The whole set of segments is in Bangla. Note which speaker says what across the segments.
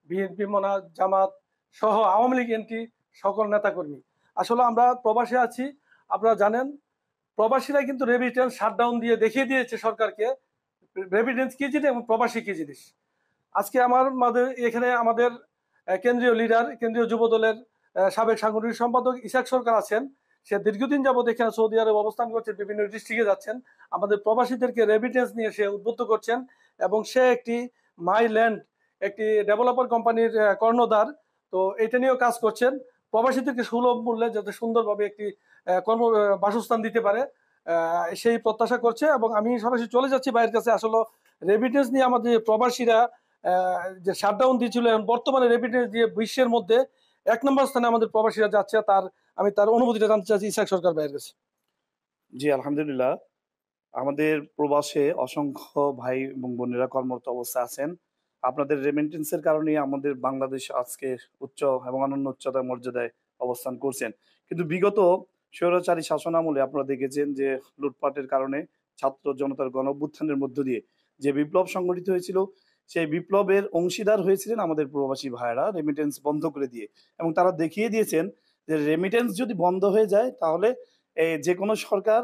Speaker 1: বিএনপি মনা জামাত সহ আওয়ামী লীগ এনটি সকল নেতাকর্মী, আসলে আমরা প্রবাসে আছি। আপনারা জানেন প্রবাসীরা কিন্তু রেমিটেন্স শাটডাউন দিয়ে দেখিয়ে দিয়েছে সরকারকে রেমিটেন্স কি জিনিস এবং প্রবাসী কি জিনিস। আজকে এখানে আমাদের কেন্দ্রীয় লিডার, কেন্দ্রীয় যুব দলের সাবেক সাংগঠনিক সম্পাদক ইসাক সরকার আছেন। সে দীর্ঘদিন যাবৎ এখানে সৌদি আরব অবস্থান করছেন, বিভিন্ন ডিস্ট্রিক্টে যাচ্ছেন, আমাদের প্রবাসীদেরকে রেমিটেন্স নিয়ে সে উদ্বুদ্ধ করছেন। এবং সে একটি মাই ল্যান্ড, একটি ডেভেলপার কোম্পানির কর্ণধার। তো এটা নিয়েও কাজ করছেন, প্রবাসীদেরকে সুলভ মূল্যে যাতে সুন্দরভাবে একটি বাসস্থান দিতে পারে সেই প্রত্যাশা করছে। এবং আমি সরাসরি চলে যাচ্ছি ভাইয়ের কাছে। আসলে রেমিটেন্স নিয়ে আমাদের প্রবাসীরা যে শাটডাউন দিয়েছিল, বর্তমানে রেমিটেন্স দিয়ে বিশ্বের মধ্যে 1 নম্বর স্থানে আমাদের প্রবাসীরা যাচ্ছে। আমি তার অনুভূতিটা জানতে চাচ্ছি ইসাক সরকার ভাইয়ের কাছে।
Speaker 2: জি আলহামদুলিল্লাহ, আমাদের প্রবাসে অসংখ্য ভাই এবং বোনেরা কর্মরত অবস্থা আছেন। আপনাদের রেমিটেন্সের কারণে আমাদের বাংলাদেশ আজকে উচ্চ এবং অনন্য উচ্চতার মর্যাদায় অবস্থান করছেন। কিন্তু বিগত স্বৈরাচারী শাসন আমলে আপনারা দেখেছেন যে লুটপাটের কারণে ছাত্র জনতার গণ অভ্যুত্থানের মধ্য দিয়ে যে বিপ্লব সংগঠিত হয়েছিল, সেই বিপ্লবের অংশীদার হয়েছিলেন আমাদের প্রবাসী ভাইয়েরা রেমিটেন্স বন্ধ করে দিয়ে। এবং তারা দেখিয়ে দিয়েছেন যে রেমিটেন্স যদি বন্ধ হয়ে যায় তাহলে যে কোনো সরকার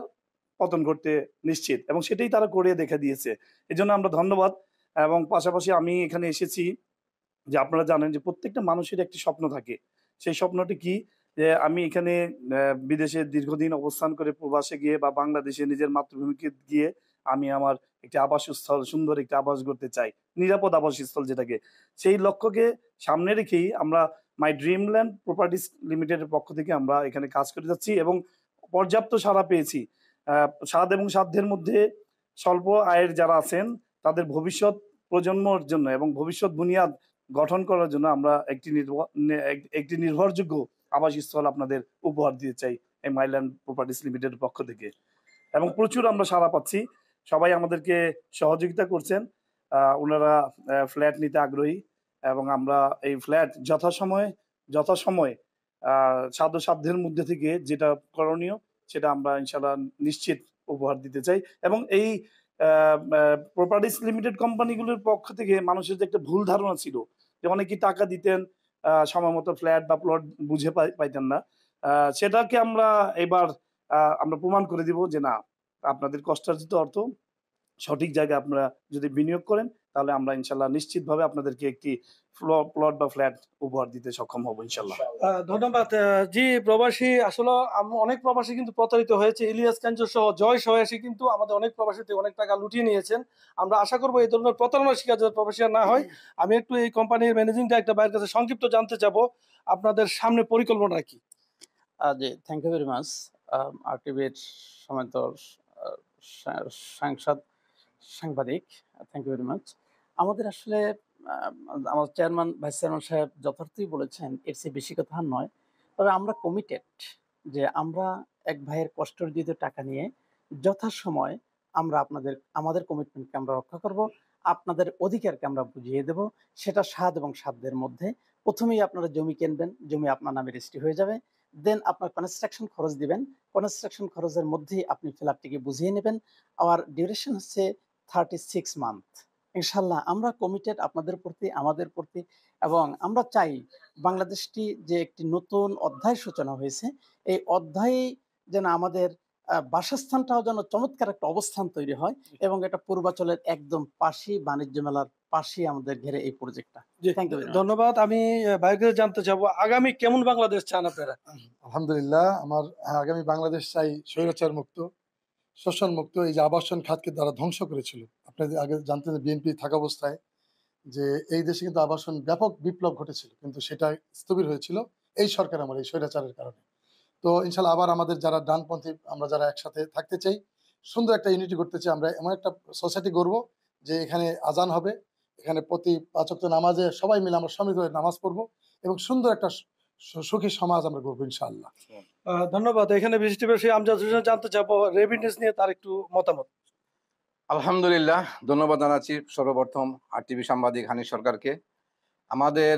Speaker 2: পতন করতে নিশ্চিত, এবং সেটাই তারা করে দেখা দিয়েছে। এই জন্য আমরা ধন্যবাদ। এবং পাশাপাশি আমি এখানে এসেছি যে আপনারা জানেন যে প্রত্যেকটা মানুষের একটি স্বপ্ন থাকে। সেই স্বপ্নটি কি, যে আমি এখানে বিদেশে দীর্ঘদিন অবস্থান করে প্রবাসে গিয়ে বা বাংলাদেশে নিজের মাতৃভূমিকে গিয়ে আমি আমার একটি আবাসস্থল, সুন্দর একটি আবাস গড়তে চাই, নিরাপদ আবাসস্থল যেটাকে। সেই লক্ষ্যকে সামনে রেখেই আমরা মাই ড্রিমল্যান্ড প্রপার্টিস লিমিটেডের পক্ষ থেকে আমরা এখানে কাজ করে যাচ্ছি এবং পর্যাপ্ত সাড়া পেয়েছি। স্বাদ এবং সাধ্যের মধ্যে স্বল্প আয়ের যারা আছেন তাদের ভবিষ্যৎ প্রজন্মর জন্য এবং ভবিষ্যৎ বুনিয়াদ গঠন করার জন্য আমরা একটি নির্ভরযোগ্য আবাসস্থল আপনাদের উপহার দিতে চাই এই মাইল্যান্ড প্রপার্টিস লিমিটেডের পক্ষ থেকে। এবং প্রচুর আমরা সাড়া পাচ্ছি, সবাই আমাদেরকে সহযোগিতা করছেন। ওনারা ফ্ল্যাট নিতে আগ্রহী এবং আমরা এই ফ্ল্যাট যথাসময়ে সাধ্যের মধ্যে থেকে যেটা করণীয় সেটা আমরা ইনশাল্লাহ নিশ্চিত উপহার দিতে চাই। এবং এই প্রপার্টিস লিমিটেড কোম্পানিগুলোর পক্ষ থেকে মানুষের যে একটা ভুল ধারণা ছিল যে অনেকেই টাকা দিতেন সময় মতো ফ্ল্যাট বা প্লট বুঝে পাইতেন না, সেটাকে আমরা এবার আমরা প্রমাণ করে দিব যে না, আপনাদের কষ্টার্জিত অর্থ সঠিক জায়গায় আপনারা যদি বিনিয়োগ করেন তাহলে আমরা ইনশাল্লাহ নিশ্চিতভাবে আপনাদেরকে একটি প্লট বা ফ্ল্যাট উপহার দিতে সক্ষম হব ইনশাল্লাহ।
Speaker 1: ধন্যবাদ। জি প্রবাসী, আসলে অনেক প্রবাসী কিন্তু প্রতারিত হয়েছে। ইলিয়াস কাঞ্চু সহ জয় সহ এসে কিন্তু আমাদের অনেক প্রবাসী থেকে অনেক টাকা লুটিয়ে নিয়েছেন। আমরা আশা করবো এই ধরনের প্রতারণার শিকার যাতে প্রবাসীরা না হয়। আমি একটু এই কোম্পানির ম্যানেজিং ডাইরেক্টর ভাইয়ের কাছে সংক্ষিপ্ত জানতে চাবো আপনাদের সামনে পরিকল্পনা কি?
Speaker 3: জি, থ্যাংক ইউ ভেরি মাচ। আরটিভির সময়ত সাংবাদিক, থ্যাংক ইউ ভেরি মাচ। আমাদের আসলে আমার চেয়ারম্যান, ভাইস চেয়ারম্যান সাহেব যথার্থই বলেছেন, এর চেয়ে বেশি কথা আর নয়। তবে আমরা কমিটেড যে আমরা এক ভাইয়ের কষ্টার্জিত টাকা নিয়ে যথাসময় আমরা আমাদের কমিটমেন্টকে আমরা রক্ষা করব, আপনাদের অধিকারকে আমরা বুঝিয়ে দেব। সেটা স্বাদ এবং সাধ্যের মধ্যে। প্রথমেই আপনারা জমি কিনবেন, জমি আপনার নামে রেজিস্ট্রি হয়ে যাবে। দেন আপনার কনস্ট্রাকশন খরচ দিবেন, কনস্ট্রাকশন খরচের মধ্যেই আপনি ফ্ল্যাটটিকে বুঝিয়ে নেবেন। আর ডিউরেশন হচ্ছে 36 মান্থ। ইনশাল্লাহ আমরা কমিটেড আপনাদের প্রতি, আমাদের প্রতি, এবং আমরা চাই বাংলাদেশটি যে একটি নতুন অধ্যায় সূচনা হয়েছে, এই অধ্যায়ে যেন আমাদের বাসস্থানটাও যেন চমৎকার একটা অবস্থান তৈরি হয়। এবং এটা পূর্বাচলের একদম পাশেই, বাণিজ্য মেলার পাশেই আমাদের ঘিরে এই প্রজেক্টটা।
Speaker 1: ধন্যবাদ। আমি ভাইয়ের কাছে জানতে চাবো আগামী কেমন বাংলাদেশ চান আপনারা?
Speaker 4: আলহামদুলিল্লাহ, আমার আগামী বাংলাদেশ চাই স্বৈরাচার মুক্ত, শোষণ মুক্ত। এই যে আবাসন খাতকে তারা ধ্বংস করেছিল, আপনাদের আগে জানতেন বিএনপি থাকা অবস্থায় যে এই দেশে কিন্তু আবাসন ব্যাপক বিপ্লব ঘটেছিল, কিন্তু সেটা স্থবির হয়েছিল এই সরকার আমার এই স্বৈরাচারের কারণে। তো ইনশাল্লাহ আবার আমাদের যারা ডানপন্থী, আমরা যারা একসাথে থাকতে চাই, সুন্দর একটা ইউনিটি করতে চাই, আমরা এমন একটা সোসাইটি গড়বো যে এখানে আজান হবে, এখানে প্রতি 5 ওয়াক্ত নামাজে সবাই মিলে আমরা সমিত হয়ে নামাজ পড়বো এবং সুন্দর একটা সুখী সমাজ আমরা গড়বো ইনশাআল্লাহ।
Speaker 1: ধন্যবাদ। এখানে বিশিষ্ট ব্যবসায়ী আমজাদ হোসেন জানতে চাবো রেমিটেন্স নিয়ে তার একটু মতামত।
Speaker 5: আলহামদুলিল্লাহ, ধন্যবাদ জানাচ্ছি সর্বপ্রথম আরটিভি সাংবাদিক হানিফ সরকারকে। আমাদের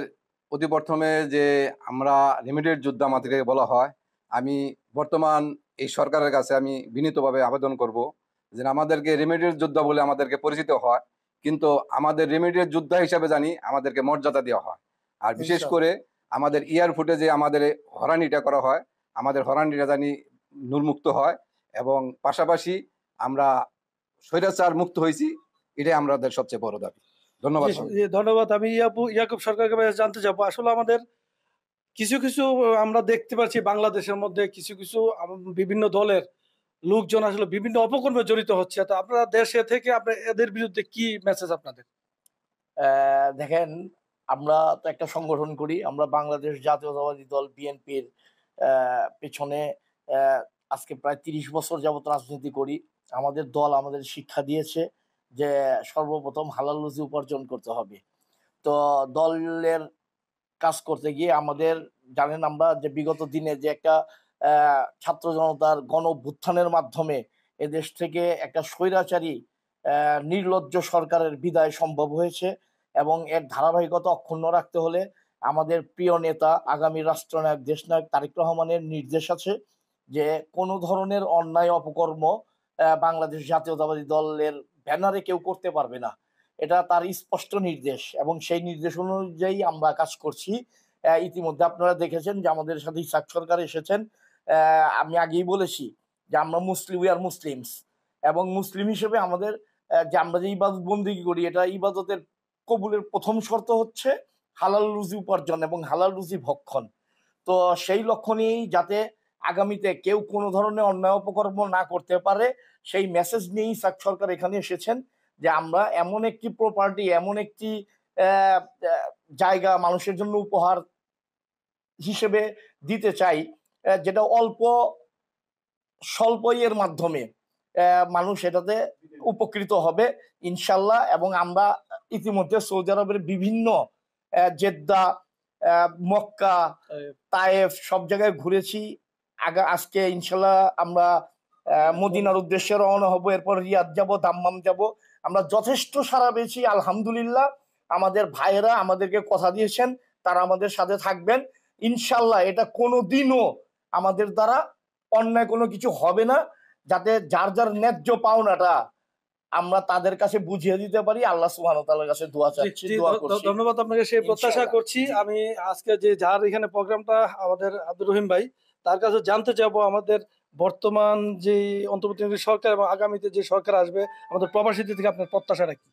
Speaker 5: অতি প্রথমে যে আমরা রেমিটেড যোদ্ধা আমাদেরকে বলা হয়, আমি বর্তমান এই সরকারের কাছে আমি বিনীতভাবে আবেদন করব যে আমাদেরকে রেমিটেড যোদ্ধা বলে আমাদেরকে পরিচিত হয়, কিন্তু আমাদের রেমিটেড যোদ্ধা হিসাবে জানি আমাদেরকে মর্যাদা দেওয়া হয়। আর বিশেষ
Speaker 4: ইনশাআল্লাহ।
Speaker 5: করে আমাদের এয়ারপোর্টে যে আমাদের হয়রানিটা করা হয়, আমাদের হয়রানিটা জানি নির্মুক্ত হয়, এবং পাশাপাশি আমরা স্বৈরাচার মুক্ত হয়েছি, এটাই আমাদের সবচেয়ে বড় দাবি। ধন্যবাদ।
Speaker 1: ধন্যবাদ। আমি ইয়াকুব সরকারকে জানতে চাবো, আসলে আমাদের কিছু কিছু আমরা দেখতে পাচ্ছি বাংলাদেশের মধ্যে কিছু কিছু বিভিন্ন দলের লোকজন আসলে বিভিন্ন অপকর্মে জড়িত হচ্ছে। তো আপনারা দেশে থেকে আপনার এদের বিরুদ্ধে কি মেসেজ আপনাদের?
Speaker 6: দেখেন, আমরা তো একটা সংগঠন করি, আমরা বাংলাদেশ জাতীয়তাবাদী দল বিএনপির পেছনে আজকে প্রায় 30 বছর যাবত রাজনীতি করি। আমাদের দল আমাদের শিক্ষা দিয়েছে যে সর্বপ্রথম হালাল রুজি উপার্জন করতে হবে। তো দলের কাজ করতে গিয়ে আমাদের জানেন, আমরা যে বিগত দিনে যে একটা ছাত্র জনতার গণ অভ্যুত্থানের মাধ্যমে এদেশ থেকে একটা স্বৈরাচারী নির্লজ্জ সরকারের বিদায় সম্ভব হয়েছে, এবং এর ধারাবাহিকতা অক্ষুণ্ণ রাখতে হলে আমাদের প্রিয় নেতা আগামী রাষ্ট্রনায়ক দেশনায়ক তারেক রহমানের নির্দেশ আছে যে কোনো ধরনের অন্যায় অপকর্ম বাংলাদেশ জাতীয়তাবাদী দলের ব্যানারে কেউ করতে পারবে না। এটা তার স্পষ্ট নির্দেশ, এবং সেই নির্দেশ অনুযায়ী আমরা কাজ করছি। ইতিমধ্যে আপনারা দেখেছেন যে আমাদের সাথে ইসাক সরকার এসেছেন। আমি আগেই বলেছি যে আমরা মুসলিম, উই আর মুসলিমস, এবং মুসলিম হিসেবে আমাদের যে আমরা যে ইবাদত বন্দেগী করি, এটা ইবাদতের কবুলের প্রথম শর্ত হচ্ছে হালাল রুজি উপার্জন এবং হালাল রুজি ভক্ষণ। তো সেই লক্ষ্য নিয়েই যাতে আগামীতে কেউ কোনো ধরনের অন্যায় অপকর্ম না করতে পারে, সেই মেসেজ নিয়েই ইসাক সরকার এখানে এসেছেন যে আমরা এমন একটি প্রপার্টি, এমন একটি জায়গা মানুষের জন্য উপহার হিসেবে দিতে চাই যেটা অল্প স্বল্প এর মাধ্যমে মানুষ এটাতে উপকৃত হবে ইনশাল্লাহ। এবং আমরা ইতিমধ্যে সৌদি আরবের বিভিন্ন জেদ্দা, মক্কা, তায়েফ সব জায়গায় ঘুরেছি। আজকে ইনশাল্লাহ আমরা মদিনার উদ্দেশ্যে রওনা হব, এরপর রিয়াদ যাব, দাম্মাম যাব। আমরা যথেষ্ট সাড়া পেয়েছি আলহামদুলিল্লাহ। আমাদের ভাইয়েরা আমাদেরকে কথা দিয়েছেন তারা আমাদের সাথে থাকবেন ইনশাল্লাহ। এটা কোনোদিনও আমাদের দ্বারা অন্যায় কোনো কিছু হবে না, যাতে যার যার ন্যায্য পাওনাটা আমরা তাদের কাছে বুঝিয়ে দিতে পারি। আল্লাহ সুবহানাহু ওয়া তাআলার কাছে দোয়া চাচ্ছি, দোয়া করছি।
Speaker 1: ধন্যবাদ আপনাকে, সেই প্রত্যাশা করছি। আমি আজকে যে যার এখানে প্রোগ্রামটা আমাদের আব্দুর রহিম ভাই, তার কাছে জানতে চাবো আমাদের বর্তমান যে অন্তর্বর্তী সরকার এবং আগামীতে যে সরকার আসবে, আমাদের প্রবাসীদের থেকে আপনার প্রত্যাশাটা কি?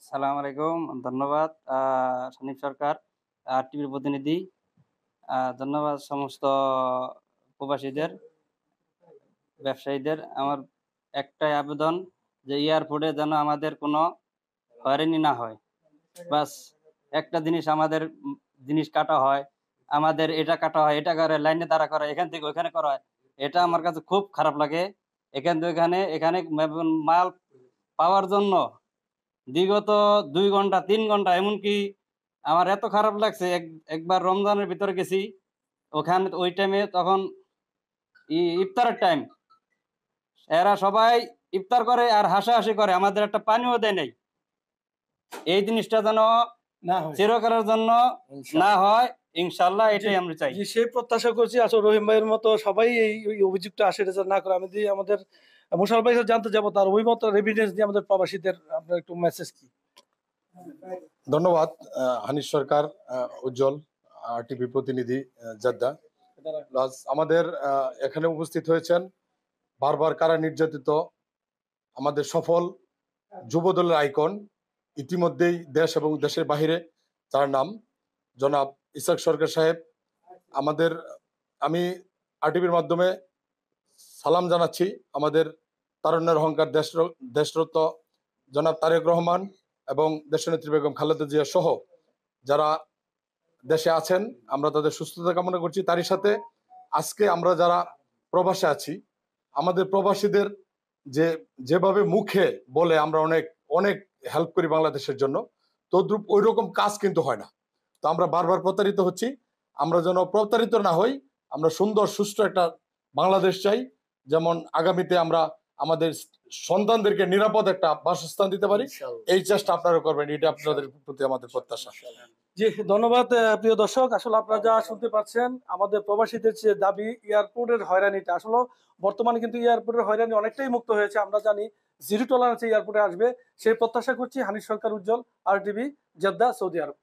Speaker 7: সালাম আলাইকুম, ধন্যবাদ সানিফ সরকার, টিভির প্রতিনিধি। ধন্যবাদ সমস্ত প্রবাসীদের, ব্যবসায়ীদের। আমার একটাই আবেদন যে এয়ারপোর্টে যেন আমাদের কোনো হয়রানি না হয়। বাস একটা জিনিস, আমাদের জিনিস কাটা হয়, আমাদের এটা কাটা হয়, এটা করে লাইনে দাঁড়া করা, এখান থেকে ওইখানে করা হয়, এটা আমার কাছে খুব খারাপ লাগে। এখান থেকে এখানে মাল পাওয়ার জন্য বিগত 2 ঘন্টা 3 ঘন্টা, এমনকি আমার এত খারাপ লাগছে, একবার রমজানের ভিতরে গেছি ওখানে, ওই টাইমে তখন ইফতারের টাইম, এরা সবাই ইফতার করে আর হাসাহাসি করে, আমাদের একটা পানিও দেয় নাই। এই জিনিসটা যেন চিরকালের জন্য না হয় ইনশাল্লাহ, এটাই আমরা চাই।
Speaker 1: সেই প্রত্যাশা করছি। আসলে রহিম ভাইয়ের মতো সবাই এই অভিযোগটা আসে না করে। আমি আমাদের মুশারফ ভাই জানতে যাবো তার অভিমত, এভিডেন্স দিয়ে আমাদের প্রবাসীদের আপনার একটু মেসেজ কি?
Speaker 8: ধন্যবাদ হানিফ সরকার, উজ্জ্বল, টিভি প্রতিনিধি জেদ্দা। প্লাস আমাদের এখানে উপস্থিত হয়েছেন বারবার কারা নির্যাতিত আমাদের সফল যুবদলের আইকন, ইতিমধ্যেই দেশ এবং দেশের বাহিরে তার নাম জনাব ইসাক সরকার সাহেব। আমি আরটিভির মাধ্যমে সালাম জানাচ্ছি আমাদের তারুণ্যের অহংকার দেশরত্ন জনাব তারেক রহমান এবং দেশনেত্রী বেগম খালেদা জিয়া সহ যারা দেশে আছেন, আমরা তাদের সুস্থতা কামনা করছি। তারই সাথে আজকে আমরা যারা প্রবাসে আছি, আমাদের প্রবাসীদের যেভাবে মুখে বলে আমরা অনেক অনেক হেল্প করি বাংলাদেশের জন্য, তদ্রুপ ওই রকম কাজ কিন্তু হয় না। তো আমরা বারবার প্রতারিত হচ্ছি। আমরা যেন প্রতারিত না হই, আমরা সুন্দর সুষ্ঠু একটা বাংলাদেশ চাই, যেমন আগামীতে আমরা আমাদের সন্তানদেরকে নিরাপদ একটা বাসস্থান দিতে পারি। এই চেষ্টা আপনারা করবেন, এটা আপনাদের প্রতি আমাদের প্রত্যাশা।
Speaker 1: জি ধন্যবাদ। প্রিয় দর্শক, আসলে আপনারা যা শুনতে পাচ্ছেন, আমাদের প্রবাসীদের যে দাবি এয়ারপোর্টের হয়রানিটা, আসলে বর্তমানে কিন্তু এয়ারপোর্টের হয়রানি অনেকটাই মুক্ত হয়েছে। আমরা জানি জিরো টলারেন্স এয়ারপোর্টে আসবে, সেই প্রত্যাশা করছি। হানিফ সরকার, উজ্জ্বল, আরটিভি, জেদ্দা, সৌদি আরব।